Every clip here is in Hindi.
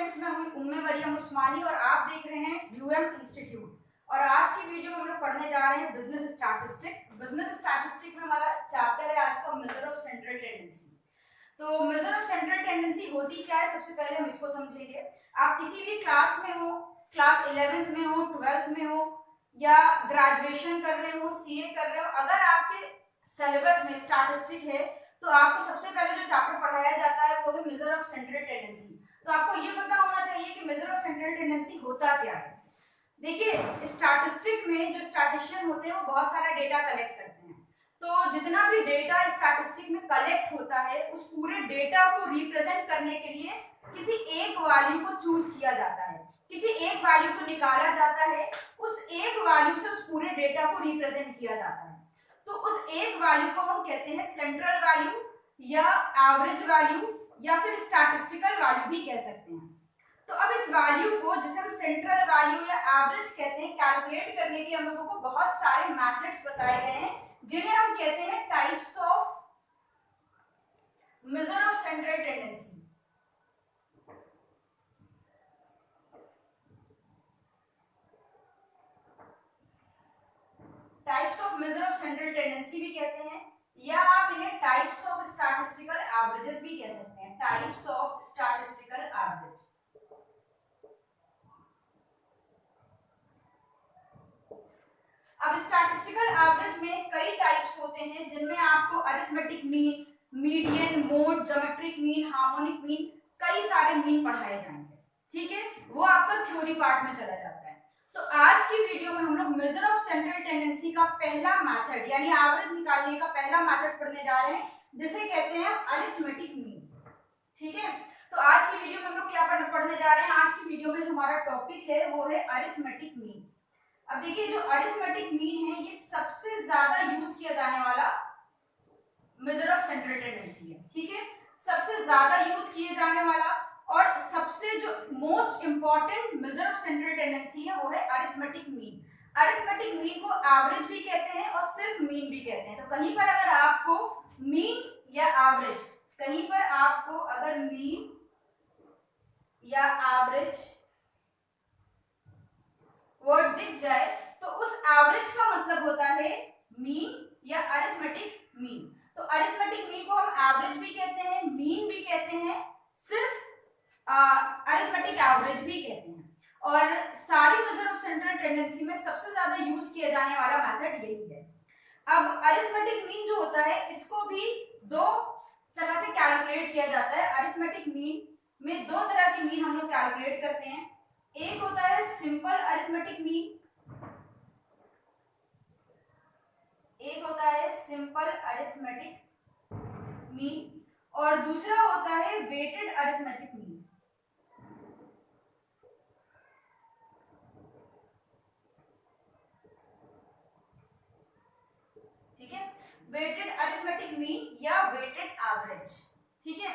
फ्रेंड्स, मैं हूं उम्मे मरियम उस्मानी और आप देख रहे हैं यूएम इंस्टीट्यूट। और आज की वीडियो में हम लोग पढ़ने जा रहे हैं बिजनेस स्टैटिस्टिक। बिजनेस स्टैटिस्टिक में हमारा चैप्टर है आज का मेजर ऑफ सेंट्रल टेंडेंसी। तो मेजर ऑफ सेंट्रल टेंडेंसी होती क्या है, सबसे पहले हम इसको समझेंगे। आप किसी भी क्लास में हो, क्लास 11th में हो, 12th में हो या ग्रेजुएशन कर रहे हो, सीए कर रहे हो, अगर आपके सिलेबस में स्टैटिस्टिक है तो आपको सबसे पहले जो चैप्टर पढ़ाया जाता है वो है मेजर ऑफ सेंट्रल टेंडेंसी। तो आपको ये पता होना चाहिए कि मेजर ऑफ सेंट्रल टेंडेंसी होता क्या है। देखिए, स्टैटिस्टिक में जो स्टैटिस्टिशियन होते हैं वो बहुत सारा डेटा कलेक्ट करते हैं। तो जितना भी डेटा स्टैटिस्टिक में कलेक्ट होता है उस पूरे डेटा को रिप्रेजेंट करने के लिए किसी एक वैल्यू को चूज किया जाता है, किसी एक वैल्यू को निकाला जाता है, उस एक वैल्यू से उस पूरे डेटा को रिप्रेजेंट किया जाता है। तो उस एक वैल्यू को हम कहते हैं सेंट्रल वैल्यू या एवरेज वैल्यू या फिर स्टैटिस्टिकल वैल्यू भी कह सकते हैं। तो अब इस वैल्यू को, जिसे हम सेंट्रल वैल्यू या एवरेज कहते हैं, कैलकुलेट करने के लिए हम लोगों को बहुत सारे मेथड्स बताए गए हैं जिन्हें हम कहते हैं types of measure of central tendency. Types of measure of central tendency भी कहते हैं या आप इन्हें टाइप्स ऑफ स्टैटिस्टिकल एवरेजेस भी कह सकते हैं। Types of statistical average. अब स्टैटिस्टिकल एवरेज में कई टाइप्स होते हैं जिनमें आपको arithmetic mean, median, mode, geometric mean, harmonic mean, कई सारे मीन पढ़ाए जाएंगे। ठीक है, वो आपका थ्योरी पार्ट में चला जाता है। तो आज की वीडियो में हम लोग मेजर ऑफ सेंट्रल टेंडेंसी का पहला मेथड यानी एवरेज निकालने का पहला मेथड पढ़ने जा रहे हैं जिसे कहते हैं अरिथमेटिक मीन। ठीक है, तो आज की वीडियो में हम लोग क्या पढ़ने जा रहे हैं, आज की वीडियो में हमारा टॉपिक है वो है अरिथमेटिक मीन। अब देखिए, जो अरिथमेटिक मीन है ये सबसे ज्यादा यूज किया जाने वाला मेजर ऑफ सेंट्रल टेंडेंसी है। ठीक है, सबसे ज्यादा यूज किए जाने वाला और सबसे जो most important measure of central tendency है वो है अरिथमेटिक मीन। अरिथमेटिक मीन को एवरेज भी कहते हैं और सिर्फ मीन भी कहते हैं। तो कहीं पर अगर आपको मीन या एवरेज, कहीं पर आपको अगर मीन या एवरेज वर्ड दिख जाए तो उस एवरेज का मतलब होता है मीन या अरिथमेटिक मीन। तो अरिथमेटिक मीन को हम एवरेज भी कहते हैं, मीन भी कहते हैं, सिर्फ अरिथमेटिक एवरेज भी कहते हैं। और सारी मेजर ऑफ सेंट्रल टेंडेंसी में सबसे ज्यादा यूज किया जाने वाला मेथड यही है। अब अरिथमेटिक मीन जो होता है इसको भी दो तरह से कैलकुलेट किया जाता है। अरिथमेटिक मीन में दो तरह के मीन हम लोग कैलकुलेट करते हैं। एक होता है सिंपल अरिथमेटिक मीन, एक होता है सिंपल अरिथमेटिक मीन और दूसरा होता है वेटेड अरिथमेटिक मीन। ठीक है, वेटेड अरिथमेटिक मीन या वेटेड एवरेज। ठीक है,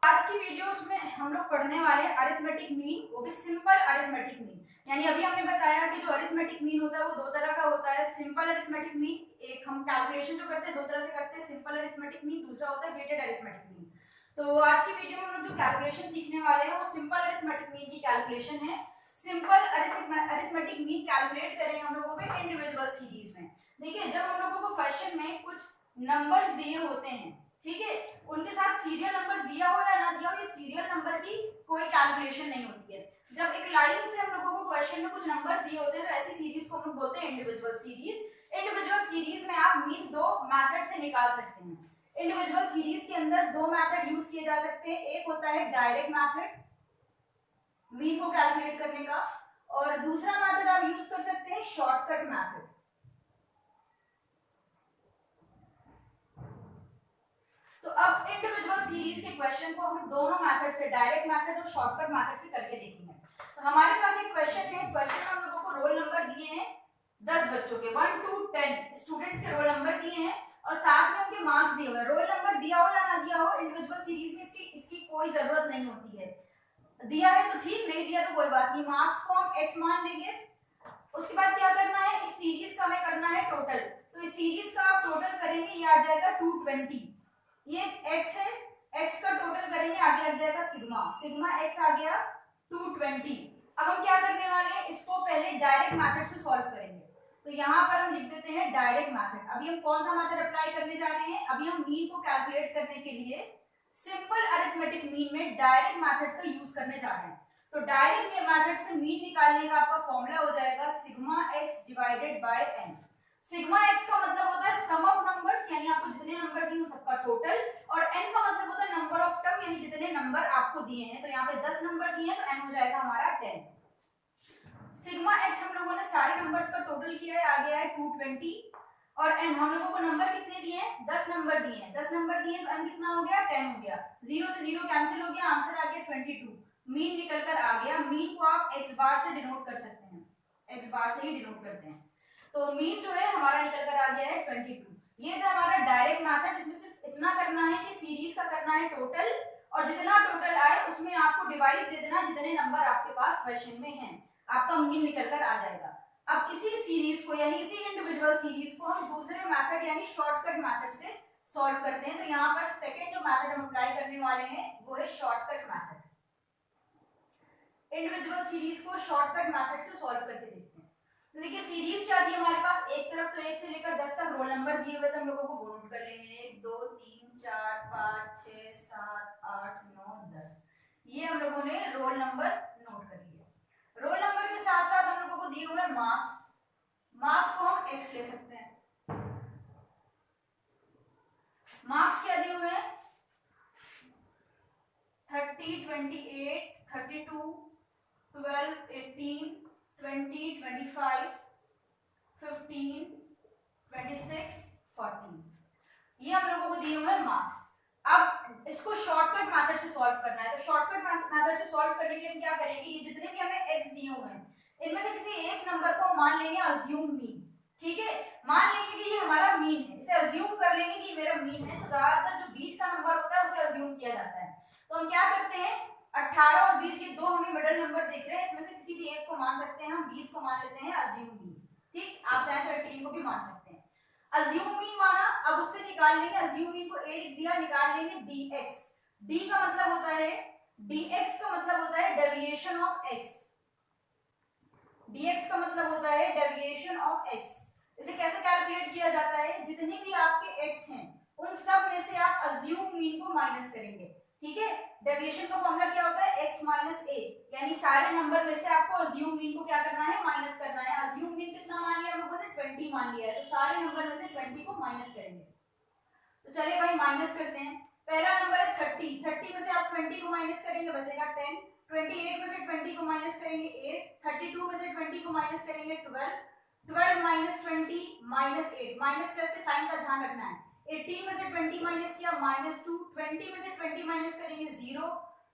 आज की वीडियोस में हम लोग पढ़ने वाले हैं अरिथमेटिक मीन, वो भी सिंपल अरिथमेटिक मीन। यानी अभी हमने बताया कि जो अरिथमेटिक मीन होता है वो दो तरह का होता है। सिंपल अरिथमेटिक मीन, एक हम कैलकुलेशन जो करते हैं दो तरह से करते हैं, सिंपल अरिथमेटिक मीन, दूसरा होता है वेटेड अरिथमेटिक मीन। तो आज की वीडियो में हम लोग जो कैलकुलेशन सीखने वाले हैं वो सिंपल अरिथमेटिक मीन की कैलकुलेशन है। सिंपल अरिथमेटिक मीन कैलकुलेट करेंगे हम लोगों को इंडिविजुअल सीरीज में। देखिए, जब हम लोगों को क्वेश्चन में कुछ नंबर्स दिए होते हैं, ठीक है, उनके साथ सीरियल नंबर दिया हो या ना दिया हो, ये सीरियल नंबर की कोई कैलकुलेशन नहीं होती है। जब एक लाइन से हम लोगों को क्वेश्चन में कुछ नंबर्स दिए होते हैं तो ऐसी सीरीज को हम लोग बोलते हैं इंडिविजुअल सीरीज। इंडिविजुअल सीरीज में आप मीन दो मेथड से निकाल सकते हैं। इंडिविजुअल सीरीज के अंदर दो मेथड यूज किए जा सकते हैं। एक होता है डायरेक्ट मेथड मीन को कैलकुलेट करने का और दूसरा मेथड आप यूज कर सकते हैं शॉर्टकट मेथड। तो अब इंडिविजुअल सीरीज के क्वेश्चन को हम दोनों मेथड से, डायरेक्ट मेथड और शॉर्टकट मेथड से करके देखेंगे। तो हमारे पास एक क्वेश्चन है, क्वेश्चन में हम लोगों को रोल नंबर दिए हैं 10 बच्चों के, 1 to 10 स्टूडेंट्स के रोल नंबर दिए हैं और साथ में उनके मार्क्स दिए हुए हैं। रोल नंबर दिया हो या ना दिया हो, इंडिविजुअल सीरीज में इसकी कोई जरूरत नहीं होती है। दिया है तो ठीक, नहीं दिया तो कोई बात नहीं। मार्क्स को हम x मान लेंगे। उसके बाद क्या करना है, इस सीरीज का हमें करना है टोटल। तो इस सीरीज का आप टोटल करेंगे, ये आ जाएगा 220। ये x है, x का टोटल करेंगे, आगे लग जाएगा सिग्मा, सिग्मा x आ गया 220। अब हम क्या करने वाले हैं, इसको पहले डायरेक्ट मेथड से सॉल्व करेंगे। तो यहाँ पर हम लिख देते हैं डायरेक्ट मेथड। अभी हम कौन सा मेथड अप्लाई करने जा रहे हैं, अभी हम मीन को कैलकुलेट करने के लिए सिंपल अरिथमेटिक मीन में डायरेक्ट मेथड का यूज करने जा रहे हैं। तो डायरेक्ट मेथड से मीन निकालने का आपका फॉर्मूला हो जाएगा sigma x divided by n। Sigma x का मतलब होता है सम ऑफ नंबर्स, यानी आपको जितने नंबर दिए उन सबका टोटल, और n का मतलब होता है नंबर ऑफ टर्म, यानी जितने नंबर आपको दिए हैं। तो यहाँ पे 10 नंबर दिए हैं तो n हो जाएगा हमारा 10। सिग्मा x हम लोगों ने सारे नंबर्स का टोटल किया है, आ गया है 220, और n हम लोगों को नंबर कितने दिए हैं, 10 नंबर दिए हैं। 10 नंबर दिए तो n कितना हो गया, 10 हो गया। 0 से 0 कैंसिल हो गया, आंसर आ गया 22। मीन निकल कर आ गया। मीन को आप x बार से डिनोट कर सकते हैं, x बार से ही डिनोट करते हैं। तो मीन जो है हमारा निकल कर आ गया है 22। ये था हमारा डायरेक्ट मेथड। इसमें सिर्फ इतना करना है कि सीरीज का करना है टोटल, और जितना टोटल आए उसमें आपको डिवाइड दे देना जितने नंबर आपके पास क्वेश्चन में हैं, आपका मीन निकल कर आ जाएगा। अब इसी सीरीज को, यानी इसी इंडिविजुअल सीरीज को हम दूसरे मेथड यानी शॉर्टकट मेथड से सॉल्व करते हैं। तो यहाँ पर सेकंड जो मेथड हम अप्लाई करने वाले हैं वो है शॉर्टकट मेथड। इंडिविजुअल सीरीज को शॉर्टकट मेथड से सॉल्व करके देखते हैं। तो देखिए सीरीज क्या दी हमारे पास, एक तरफ तो 1 से लेकर 10 तक रोल नंबर दिए हुए थे, हम लोगों को वो नोट कर लेंगे 1 2 3 4 5 6 7 8 9 10। ये हम लोगों ने रोल नंबर नोट कर लिया। रोल नंबर के साथ साथ हम लोगों को दिए हुए मार्क्स, मार्क्स को हम x ले सकते हैं। मार्क्स क्या दिए हुए हैं, 30 28 32 12 18 20 25 15 26 14, ये हम लोगों को दिए हुए हैं मार्क्स। अब इसको शॉर्टकट मेथड से सॉल्व करना है। तो शॉर्टकट मेथड से सॉल्व करने के लिए हम क्या करेंगे, ये जितने भी हमें x दिए हुए हैं इनमें से किसी एक नंबर को मान लेंगे अज्यूम मीन। ठीक है, मान लेंगे कि ये हमारा मीन है, इसे अज्यूम कर लेंगे कि मेरा मीन है। तो ज्यादातर जो बीच का नंबर होता है उसे अज्यूम किया जाता है। तो हम क्या करते हैं, 18 और 20 ये दो हमें मिडिल नंबर देख रहे हैं, इसमें से किसी भी एक को मान सकते हैं। हम 20 को मान लेते हैं अज्यूम मीन। ठीक, आप चाहे तो 18 को भी मान सकते हैं। अज्यूम मीन माना, अब उससे निकाल लेंगे, अज्यूम मीन को a लिख दिया, निकाल लेंगे dx। d का मतलब होता है, dx का मतलब होता है डेविएशन ऑफ x। dx का मतलब होता है डेविएशन ऑफ x। इसे कैसे कैलकुलेट किया जाता है, जितने भी आपके x हैं उन सब में से आप अज्यूम मीन को माइनस करेंगे। ठीक है, डेविएशन का फॉर्मूला क्या होता है, x माइनस a, यानी सारे नंबर में से आपको अज्यूम मीन को क्या करना है, माइनस करना है। अज्यूम मीन कितना मान लिया हम लोगों ने, 20 मान लिया है, तो सारे नंबर में से 20 को माइनस करेंगे। तो चलिए भाई माइनस करते हैं। पहला नंबर है 30, 30 में से आप 20 को माइनस करेंगे, बचेगा 10। 28 में से 20 को माइनस करेंगे 8। 32 में से 20 को माइनस करेंगे 12। 12 माइनस 20 माइनस 8, माइनस प्लस के साइन का ध्यान रखना है। 18 में से 20 माइनस किया -2। 20 में से 20 माइनस करेंगे 0।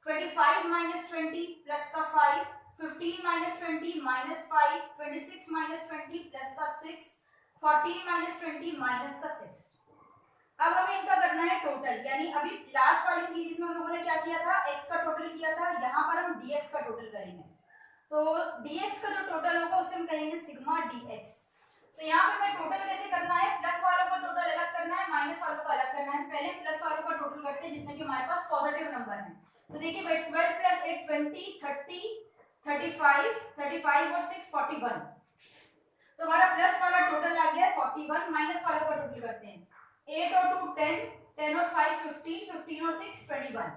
25 माइनस 20 प्लस का 5। 15 माइनस 20 माइनस 5। 26 माइनस 20 प्लस का 6। 14 माइनस 20 माइनस का 6। अब हमें इनका करना है टोटल, यानी अभी लास्ट वाली सीरीज में हम लोगों ने क्या किया था, x का टोटल किया था, यहाँ पर हम dx का टोटल करेंगे। तो dx का जो टोटल होगा उसे हम कहेंगे सिग्मा dx। तो यहाँ पे मैं टोटल कैसे करना है, प्लस वालों का टोटल अलग करना है, माइनस वालों का अलग करना है। पहले प्लस वालों का टोटल करते हैं जितने भी हमारे पास पॉजिटिव नंबर हैं। तो देखिए 12 प्लस 8 20, 30, 35, 35 और 6 41। तो हमारा प्लस वाला टोटल आ गया 41। माइनस वालों का टोटल करते हैं, 8 और 2 10, 10 और 5 15, 15 और 6 21।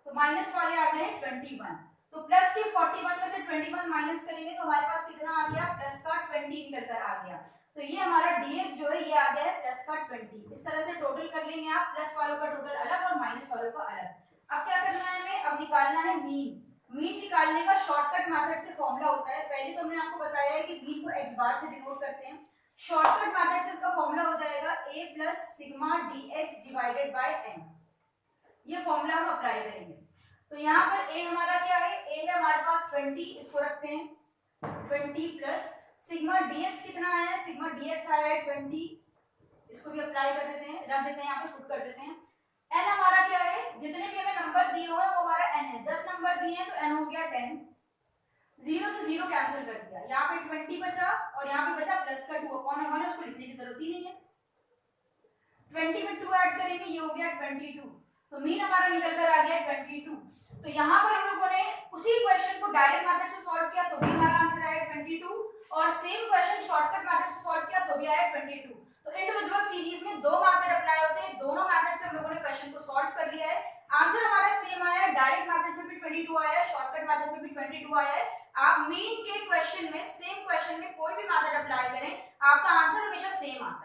तो माइनस वाले आ गए 21। तो प्लस के 41 में से 21 माइनस करेंगे तो हमारे पास कितना आ गया, प्लस का 20 निकल कर आ गया। तो ये हमारा dx जो है ये आ गया है प्लस का 20। इस तरह से टोटल कर लेंगे आप, प्लस वालों का टोटल अलग और माइनस वालों का अलग। अब क्या करना है हमें, अब निकालना है मीन। मीन निकालने का शॉर्टकट मेथड से फॉर्मूला होता है। पहले तो हमने आपको बताया है कि मीन को x बार से डिनोट करते हैं। शॉर्टकट मेथड से इसका फॉर्मूला हो जाएगा a plus sigma dx divided by n। ये फॉर्मूला हम अप्लाई करेंगे। तो यहाँ पर a हमारा क्या है, a है हमारे पास 20, इसको रखते हैं 20 प्लस सिग्मा dx कितना आया है, सिग्मा dx आया है 20, इसको भी अप्लाई कर देते हैं, रख देते हैं यहाँ पे, पुट कर देते हैं। n हमारा क्या है, जितने भी हमें नंबर दिए हुए हैं वो हमारा n है। 10 नंबर दिए हैं तो n हो गया 10। 0 से 0 कैंसिल कर दिया, यहाँ पे 20 बचा और यहाँ पे बचा प्लस का 2 अपॉन 1, उसको लिखने की जरूरत ही नहीं है। 20 में 2 ऐड करेंगे, ये हो गया 22। तो मीन हमारा निकल कर आ गया 22। तो यहाँ पर हम लोगों ने उसी क्वेश्चन को डायरेक्ट मेथड से सॉल्व किया तो भी हमारा आंसर आया 22, और सेम क्वेश्चन शॉर्टकट मेथड से सॉल्व किया तो भी आया 22। तो इंडिविजुअल सीरीज में दो मेथड अप्लाई होते हैं, दोनों मेथड से हम लोगों ने क्वेश्चन को सॉल्व कर लिया है। आंसर हमारा सेम आया, डायरेक्ट मेथड में भी 22 आया है, शॉर्टकट मेथड में भी 22 आया है। आप मीन के क्वेश्चन में, सेम क्वेश्चन में कोई भी मेथड अप्लाई करें, आपका आंसर हमेशा सेम आता है।